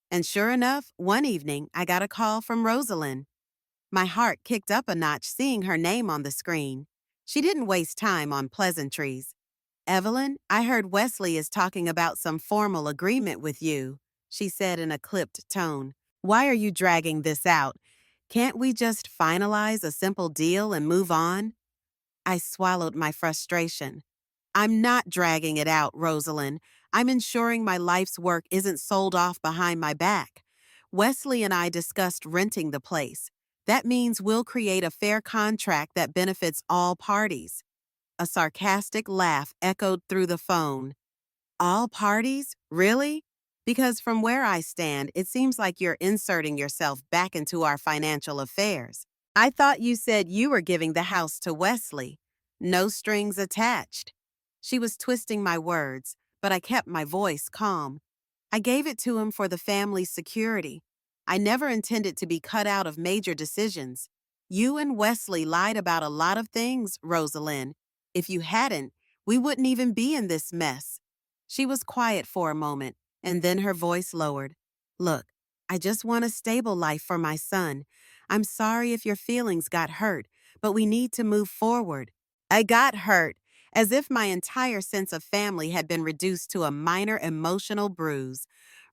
S1: And sure enough, one evening I got a call from Rosalind. My heart kicked up a notch seeing her name on the screen. She didn't waste time on pleasantries. "Evelyn, I heard Wesley is talking about some formal agreement with you," she said in a clipped tone. "Why are you dragging this out? Can't we just finalize a simple deal and move on?" I swallowed my frustration. I'm not dragging it out, Rosalind. I'm ensuring my life's work isn't sold off behind my back. Wesley and I discussed renting the place. That means we'll create a fair contract that benefits all parties. A sarcastic laugh echoed through the phone. All parties? Really? Because from where I stand, it seems like you're inserting yourself back into our financial affairs. I thought you said you were giving the house to Wesley. No strings attached. She was twisting my words, but I kept my voice calm. I gave it to him for the family's security. I never intended to be cut out of major decisions. You and Wesley lied about a lot of things, Rosalind. If you hadn't, we wouldn't even be in this mess. She was quiet for a moment, and then her voice lowered. Look, I just want a stable life for my son. I'm sorry if your feelings got hurt, but we need to move forward. I got hurt, as if my entire sense of family had been reduced to a minor emotional bruise.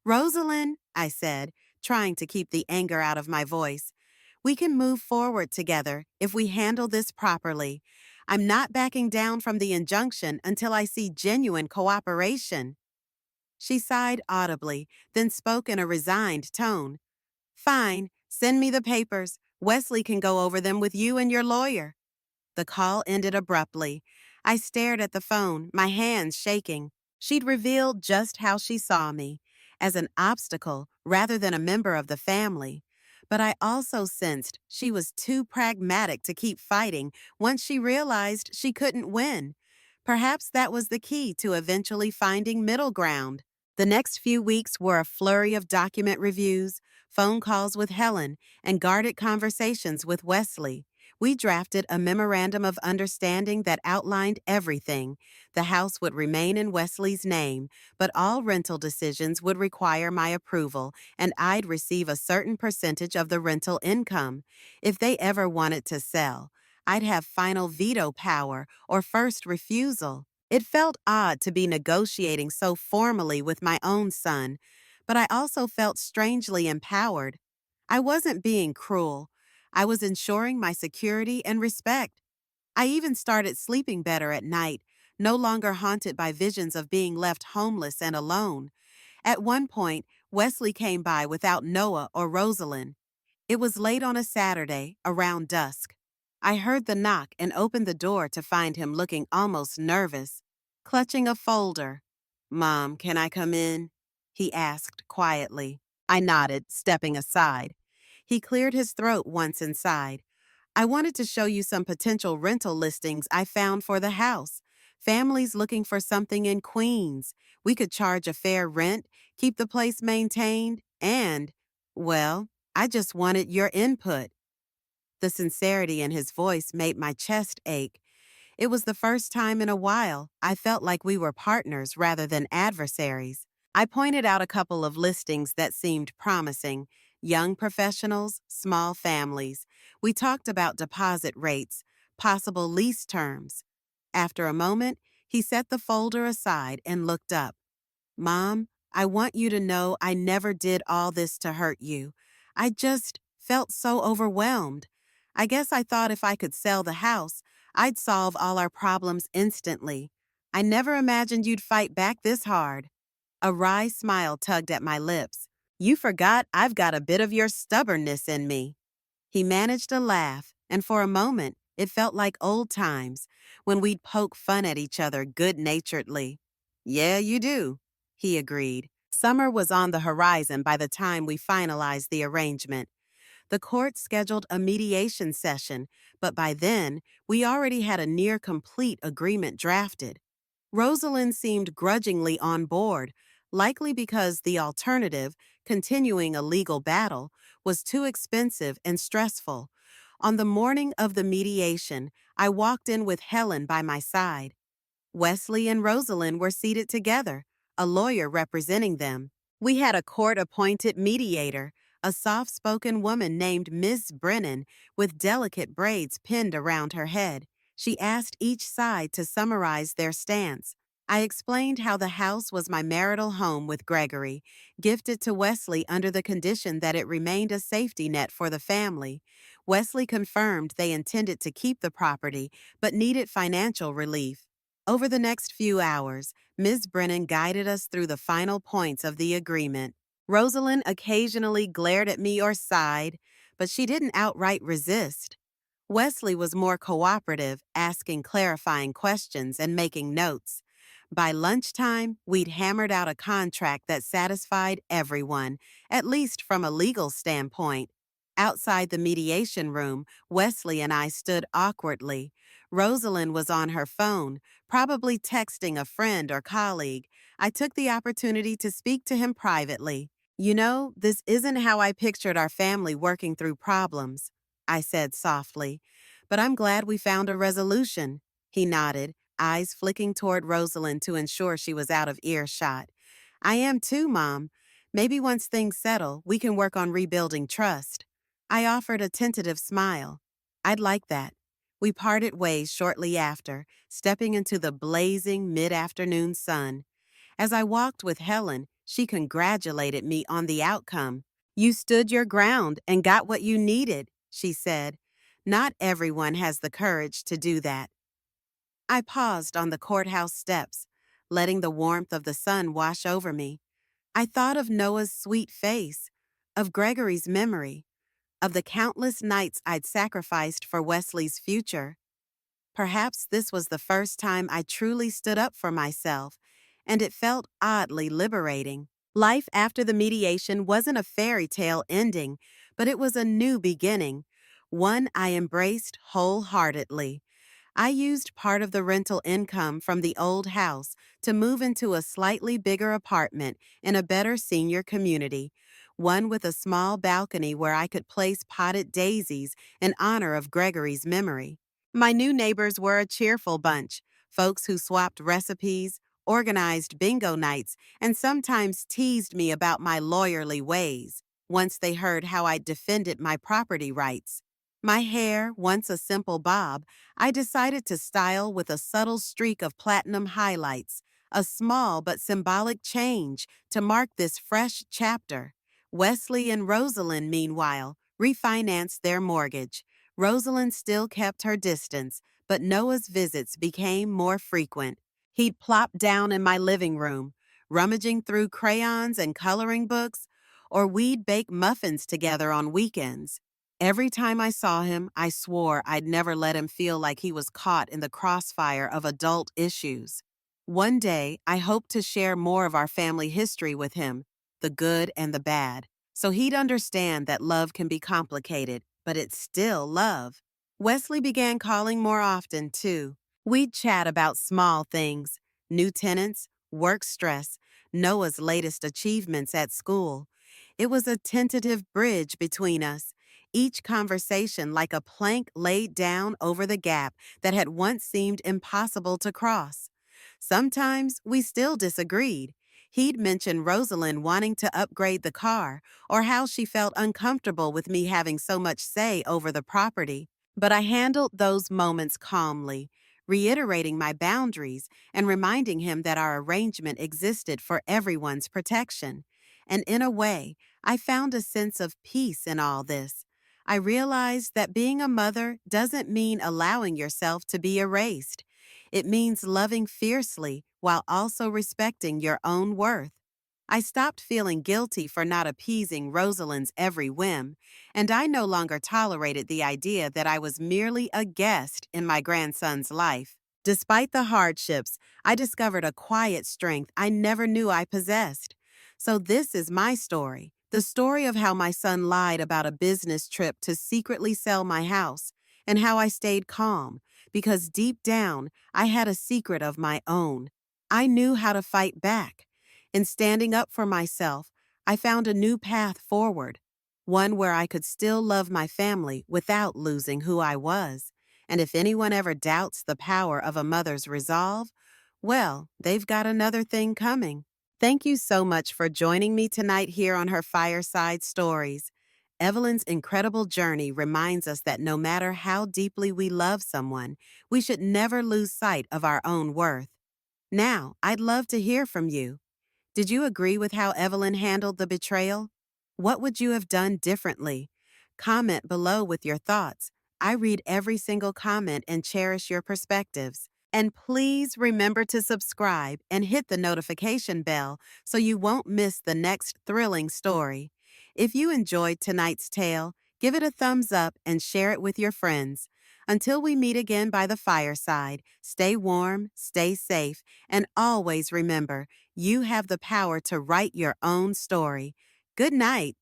S1: Rosalind, I said, trying to keep the anger out of my voice, we can move forward together if we handle this properly. I'm not backing down from the injunction until I see genuine cooperation. She sighed audibly, then spoke in a resigned tone. Fine, send me the papers. Wesley can go over them with you and your lawyer. The call ended abruptly. I stared at the phone, my hands shaking. She'd revealed just how she saw me, as an obstacle rather than a member of the family. But I also sensed she was too pragmatic to keep fighting once she realized she couldn't win. Perhaps that was the key to eventually finding middle ground. The next few weeks were a flurry of document reviews, phone calls with Helen, and guarded conversations with Wesley. We drafted a memorandum of understanding that outlined everything. The house would remain in Wesley's name, but all rental decisions would require my approval, and I'd receive a certain percentage of the rental income. If they ever wanted to sell, I'd have final veto power or first refusal. It felt odd to be negotiating so formally with my own son, but I also felt strangely empowered. I wasn't being cruel. I was ensuring my security and respect. I even started sleeping better at night, no longer haunted by visions of being left homeless and alone. At one point, Wesley came by without Noah or Rosalind. It was late on a Saturday, around dusk. I heard the knock and opened the door to find him looking almost nervous, clutching a folder. Mom, can I come in? He asked quietly. I nodded, stepping aside. He cleared his throat once inside. I wanted to show you some potential rental listings I found for the house. Families looking for something in Queens. We could charge a fair rent, keep the place maintained, and, well, I just wanted your input. The sincerity in his voice made my chest ache. It was the first time in a while I felt like we were partners rather than adversaries. I pointed out a couple of listings that seemed promising: young professionals, small families. We talked about deposit rates, possible lease terms. After a moment, he set the folder aside and looked up. Mom, I want you to know I never did all this to hurt you. I just felt so overwhelmed. I guess I thought if I could sell the house, I'd solve all our problems instantly. I never imagined you'd fight back this hard. A wry smile tugged at my lips. You forgot I've got a bit of your stubbornness in me. He managed a laugh, and for a moment, it felt like old times, when we'd poke fun at each other good-naturedly. Yeah, you do, he agreed. Summer was on the horizon by the time we finalized the arrangement. The court scheduled a mediation session, but by then, we already had a near-complete agreement drafted. Rosalind seemed grudgingly on board, likely because the alternative, continuing a legal battle, was too expensive and stressful. On the morning of the mediation, I walked in with Helen by my side. Wesley and Rosalind were seated together, a lawyer representing them. We had a court-appointed mediator, a soft-spoken woman named Miss Brennan, with delicate braids pinned around her head. She asked each side to summarize their stance. I explained how the house was my marital home with Gregory, gifted to Wesley under the condition that it remained a safety net for the family. Wesley confirmed they intended to keep the property, but needed financial relief. Over the next few hours, Ms. Brennan guided us through the final points of the agreement. Rosalind occasionally glared at me or sighed, but she didn't outright resist. Wesley was more cooperative, asking clarifying questions and making notes. By lunchtime, we'd hammered out a contract that satisfied everyone, at least from a legal standpoint. Outside the mediation room, Wesley and I stood awkwardly. Rosalind was on her phone, probably texting a friend or colleague. I took the opportunity to speak to him privately. You know, this isn't how I pictured our family working through problems, I said softly. But I'm glad we found a resolution. He nodded, eyes flicking toward Rosalind to ensure she was out of earshot. I am too, Mom. Maybe once things settle, we can work on rebuilding trust. I offered a tentative smile. I'd like that. We parted ways shortly after, stepping into the blazing mid-afternoon sun. As I walked with Helen, she congratulated me on the outcome. You stood your ground and got what you needed, she said. Not everyone has the courage to do that. I paused on the courthouse steps, letting the warmth of the sun wash over me. I thought of Noah's sweet face, of Gregory's memory, of the countless nights I'd sacrificed for Wesley's future. Perhaps this was the first time I truly stood up for myself, and it felt oddly liberating. Life after the mediation wasn't a fairy tale ending, but it was a new beginning, one I embraced wholeheartedly. I used part of the rental income from the old house to move into a slightly bigger apartment in a better senior community, one with a small balcony where I could place potted daisies in honor of Gregory's memory. My new neighbors were a cheerful bunch, folks who swapped recipes, organized bingo nights, and sometimes teased me about my lawyerly ways, once they heard how I defended my property rights. My hair, once a simple bob, I decided to style with a subtle streak of platinum highlights, a small but symbolic change to mark this fresh chapter. Wesley and Rosalind, meanwhile, refinanced their mortgage. Rosalind still kept her distance, but Noah's visits became more frequent. He'd plop down in my living room, rummaging through crayons and coloring books, or we'd bake muffins together on weekends. Every time I saw him, I swore I'd never let him feel like he was caught in the crossfire of adult issues. One day, I hoped to share more of our family history with him, the good and the bad, so he'd understand that love can be complicated, but it's still love. Wesley began calling more often, too. We'd chat about small things, new tenants, work stress, Noah's latest achievements at school. It was a tentative bridge between us, each conversation like a plank laid down over the gap that had once seemed impossible to cross. Sometimes we still disagreed. He'd mention Rosalind wanting to upgrade the car or how she felt uncomfortable with me having so much say over the property. But I handled those moments calmly, reiterating my boundaries and reminding him that our arrangement existed for everyone's protection. And in a way, I found a sense of peace in all this. I realized that being a mother doesn't mean allowing yourself to be erased. It means loving fiercely while also respecting your own worth. I stopped feeling guilty for not appeasing Rosalind's every whim, and I no longer tolerated the idea that I was merely a guest in my grandson's life. Despite the hardships, I discovered a quiet strength I never knew I possessed. So this is my story, the story of how my son lied about a business trip to secretly sell my house, and how I stayed calm, because deep down, I had a secret of my own. I knew how to fight back. In standing up for myself, I found a new path forward, one where I could still love my family without losing who I was. And if anyone ever doubts the power of a mother's resolve, well, they've got another thing coming. Thank you so much for joining me tonight here on her Fireside Stories. Evelyn's incredible journey reminds us that no matter how deeply we love someone, we should never lose sight of our own worth. Now, I'd love to hear from you. Did you agree with how Evelyn handled the betrayal? What would you have done differently? Comment below with your thoughts. I read every single comment and cherish your perspectives. And please remember to subscribe and hit the notification bell so you won't miss the next thrilling story. If you enjoyed tonight's tale, give it a thumbs up and share it with your friends. Until we meet again by the fireside, stay warm, stay safe, and always remember you have the power to write your own story. Good night.